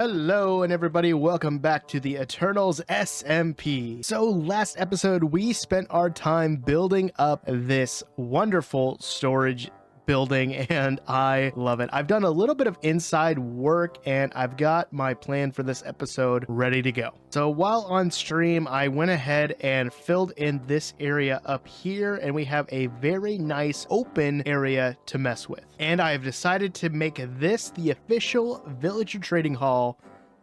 Hello and everybody, welcome back to the Eternals SMP. So last episode we spent our time building up this wonderful storage building and I love it. I've done a little bit of inside work and I've got my plan for this episode ready to go. So while on stream, I went ahead and filled in this area up here and we have a very nice open area to mess with. And I've decided to make this the official villager trading hall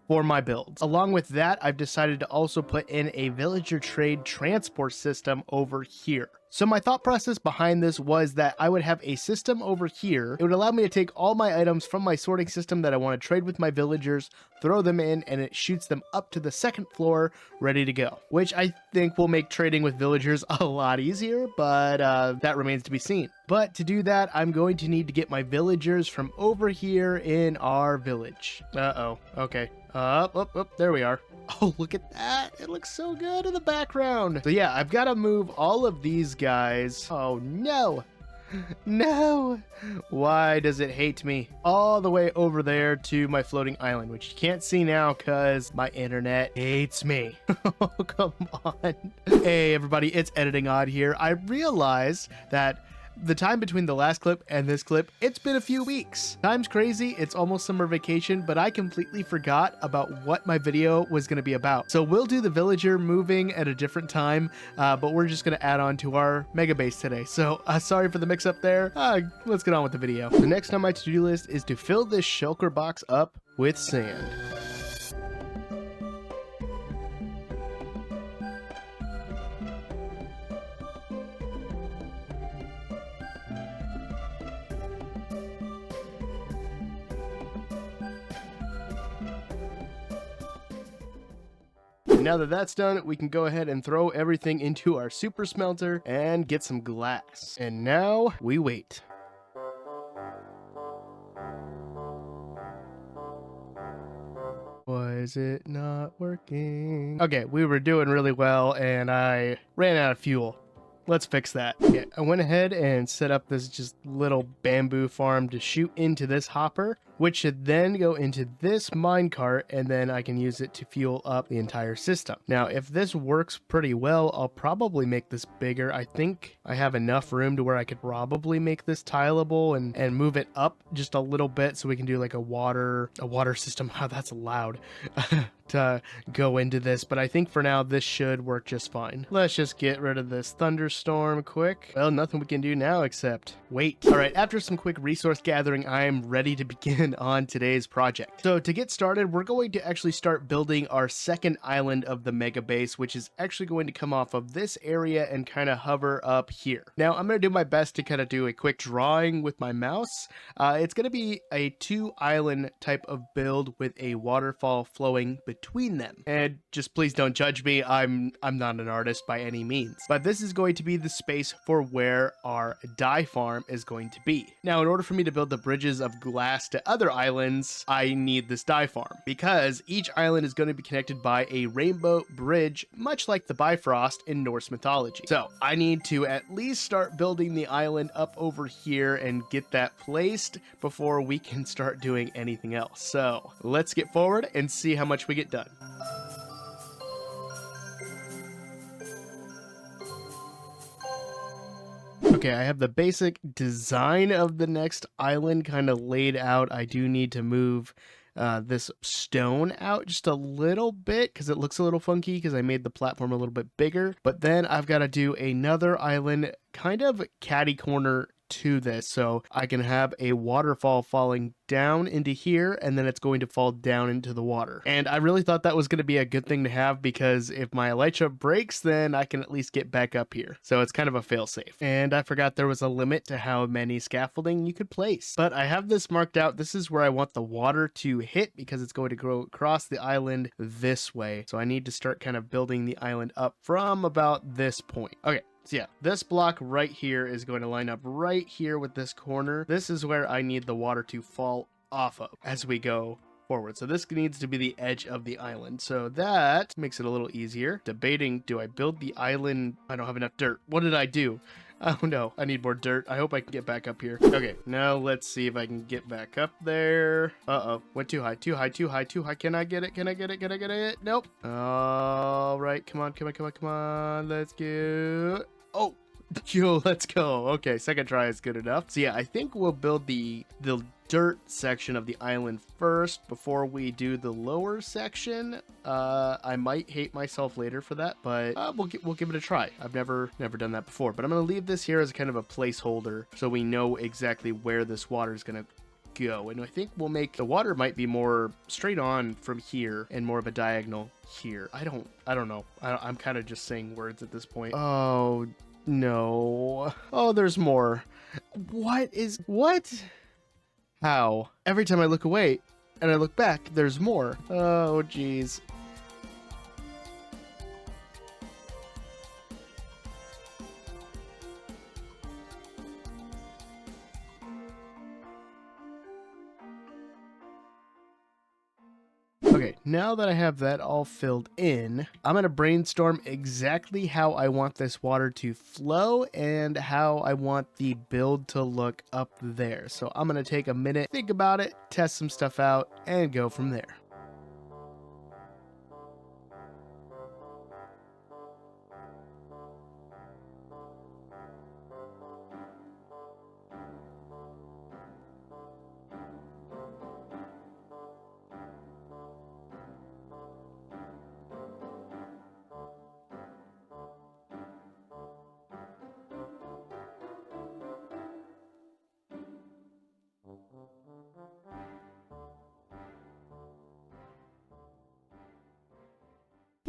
for my builds. Along with that, I've decided to also put in a villager trade transport system over here. So my thought process behind this was that I would have a system over here. It would allow me to take all my items from my sorting system that I want to trade with my villagers, throw them in, and it shoots them up to the second floor ready to go, which I think will make trading with villagers a lot easier, but that remains to be seen. But to do that, I'm going to need to get my villagers from over here in our village. Okay. Up, there we are. Oh, look at that. It looks so good in the background. So yeah, I've got to move all of these guys. Oh no. No. Why does it hate me? All the way over there to my floating island, which you can't see now because my internet hates me. Oh, come on. Hey everybody, it's Editing Odd here. I realized that the time between the last clip and this clip, it's been a few weeks. Time's crazy, it's almost summer vacation, but I completely forgot about what my video was going to be about. So we'll do the villager moving at a different time, but we're just going to add on to our mega base today. So sorry for the mix up there. Let's get on with the video. The next on my to-do list is to fill this shulker box up with sand. Now that that's done, we can go ahead and throw everything into our super smelter and get some glass. And now we wait. Why is it not working? Okay, we were doing really well and I ran out of fuel. Let's fix that. Yeah, I went ahead and set up this just little bamboo farm to shoot into this hopper, which should then go into this minecart, and then I can use it to fuel up the entire system. Now, if this works pretty well, I'll probably make this bigger. I think I have enough room to where I could probably make this tileable and move it up just a little bit so we can do like a water system. Wow, that's loud. To go into this, but I think for now this should work just fine. Let's just get rid of this thunderstorm quick. Well, nothing we can do now except wait. All right, after some quick resource gathering, I am ready to begin on today's project. So to get started, we're going to actually start building our second island of the mega base, which is actually going to come off of this area and kind of hover up here. Now I'm going to do my best to kind of do a quick drawing with my mouse. It's going to be a 2-island type of build with a waterfall flowing between them. And just please don't judge me, I'm not an artist by any means. But this is going to be the space for where our dye farm is going to be. Now, in order for me to build the bridges of glass to other islands, I need this dye farm, because each island is going to be connected by a rainbow bridge, much like the Bifrost in Norse mythology. So I need to at least start building the island up over here and get that placed before we can start doing anything else. So let's get forward and see how much we get done. Okay, I have the basic design of the next island kind of laid out. I do need to move this stone out just a little bit because it looks a little funky because I made the platform a little bit bigger. But then I've got to do another island kind of catty corner to this, so I can have a waterfall falling down into here and then it's going to fall down into the water. And I really thought that was going to be a good thing to have, because if my elytra breaks, then I can at least get back up here. So it's kind of a failsafe. And I forgot there was a limit to how many scaffolding you could place, but I have this marked out. This is where I want the water to hit because it's going to go across the island this way. So I need to start kind of building the island up from about this point. Okay. So yeah, this block right here is going to line up right here with this corner. This is where I need the water to fall off of as we go forward. So this needs to be the edge of the island. So that makes it a little easier. Debating, do I build the island? I don't have enough dirt. What did I do? Oh no, I need more dirt. I hope I can get back up here. Okay, now let's see if I can get back up there. Uh-oh, went too high, too high, too high, too high. Can I get it? Can I get it? Can I get it? Nope. All right, come on, come on, come on, come on. Let's go. Oh, yo, let's go. Okay, second try is good enough. So yeah, I think we'll build the dirt section of the island first before we do the lower section. I might hate myself later for that, but we'll give it a try. I've never done that before, but I'm gonna leave this here as kind of a placeholder so we know exactly where this water is gonna go. And I think we'll make the water might be more straight on from here and more of a diagonal here. I don't know. I'm kind of just saying words at this point. Oh no. Oh, there's more. What? How? Every time I look away and I look back, there's more. Oh, geez. Okay, now that I have that all filled in, I'm going to brainstorm exactly how I want this water to flow and how I want the build to look up there. So I'm going to take a minute, think about it, test some stuff out, and go from there.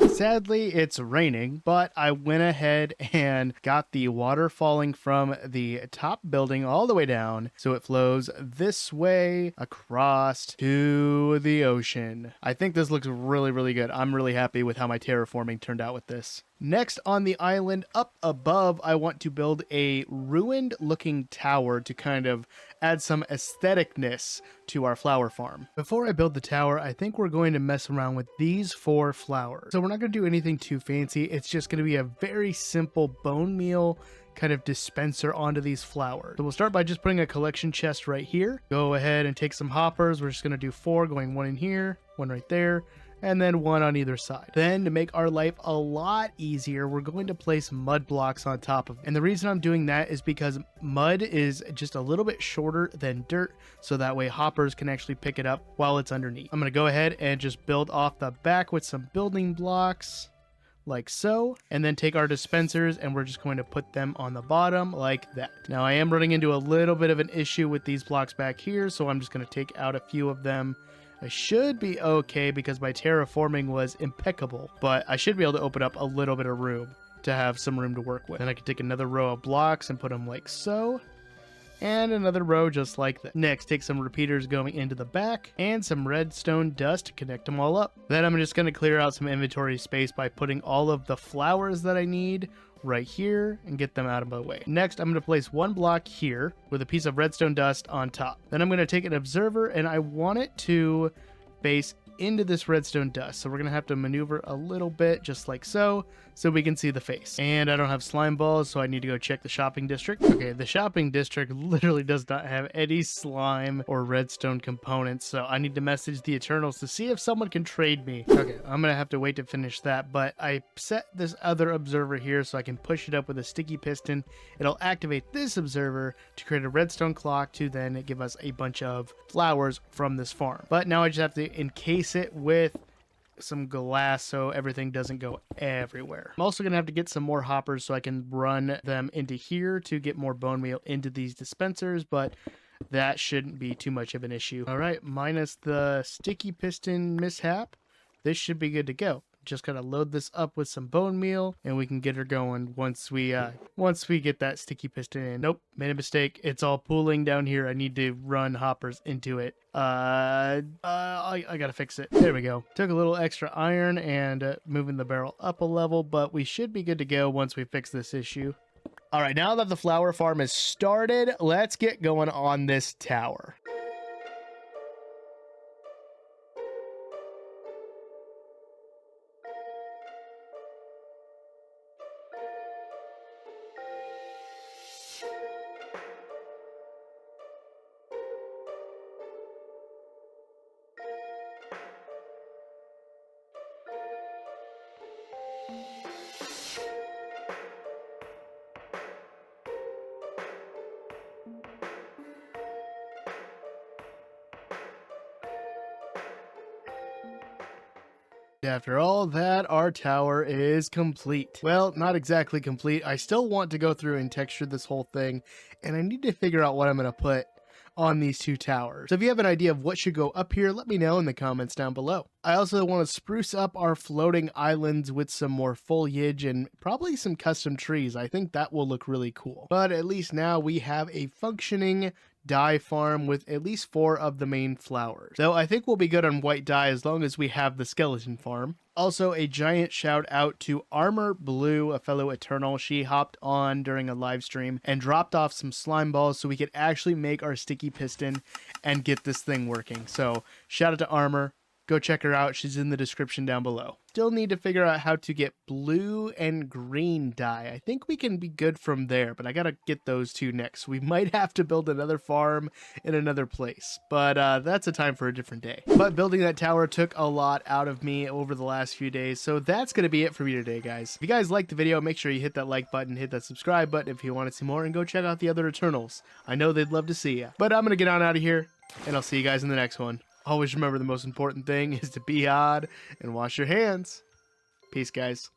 Sadly, it's raining, but I went ahead and got the water falling from the top building all the way down, so it flows this way across to the ocean. I think this looks really, really good. I'm really happy with how my terraforming turned out with this. Next on the island up above, I want to build a ruined looking tower to kind of add some aestheticness to our flower farm. Before I build the tower, I think we're going to mess around with these 4 flowers. So we're not going to do anything too fancy. It's just going to be a very simple bone meal kind of dispenser onto these flowers. So we'll start by just putting a collection chest right here. Go ahead and take some hoppers. We're just going to do 4, going 1 in here, 1 right there, and then 1 on either side. Then to make our life a lot easier, we're going to place mud blocks on top of it. And the reason I'm doing that is because mud is just a little bit shorter than dirt, so that way hoppers can actually pick it up while it's underneath. I'm going to go ahead and just build off the back with some building blocks like so, and then take our dispensers and we're just going to put them on the bottom like that. Now I am running into a little bit of an issue with these blocks back here, so I'm just going to take out a few of them. I should be okay because my terraforming was impeccable, but I should be able to open up a little bit of room to have some room to work with. Then I can take another row of blocks and put them like so, and another row just like that. Next, take some repeaters going into the back and some redstone dust to connect them all up. Then I'm just going to clear out some inventory space by putting all of the flowers that I need right here and get them out of my way. Next, I'm going to place 1 block here with a piece of redstone dust on top. Then I'm going to take an observer and I want it to face into this redstone dust. So we're going to have to maneuver a little bit just like so we can see the face. And I don't have slime balls, so I need to go check the shopping district. Okay, the shopping district literally does not have any slime or redstone components, so I need to message the Eternals to see if someone can trade me. Okay, I'm going to have to wait to finish that, but I set this other observer here so I can push it up with a sticky piston. It'll activate this observer to create a redstone clock to then give us a bunch of flowers from this farm. But now I just have to encase it with some glass so everything doesn't go everywhere. I'm also gonna have to get some more hoppers so I can run them into here to get more bone meal into these dispensers, but that shouldn't be too much of an issue. All right, minus the sticky piston mishap, this should be good to go. Just gotta load this up with some bone meal and we can get her going once we get that sticky piston in. Nope, made a mistake. It's all pooling down here. I need to run hoppers into it. I gotta fix it. There we go. Took a little extra iron and moving the barrel up a level, but we should be good to go once we fix this issue. All right, now that the flower farm is started, let's get going on this tower. After all that, our tower is complete. Well, not exactly complete. I still want to go through and texture this whole thing, and I need to figure out what I'm going to put on these two towers. So if you have an idea of what should go up here, let me know in the comments down below. I also want to spruce up our floating islands with some more foliage and probably some custom trees. I think that will look really cool. But at least now we have a functioning dye farm with at least 4 of the main flowers. Though I think we'll be good on white dye as long as we have the skeleton farm. Also, a giant shout out to Armor Blue, a fellow Eternal. She hopped on during a live stream and dropped off some slime balls so we could actually make our sticky piston and get this thing working. So shout out to Armor. Go check her out. She's in the description down below. Still need to figure out how to get blue and green dye. I think we can be good from there, but I gotta get those two next. We might have to build another farm in another place, but that's a time for a different day. But building that tower took a lot out of me over the last few days, so that's gonna be it for me today, guys. If you guys liked the video, make sure you hit that like button, hit that subscribe button if you want to see more, and go check out the other Eternals. I know they'd love to see ya. But I'm gonna get on out of here, and I'll see you guys in the next one. Always remember the most important thing is to be odd and wash your hands. Peace, guys.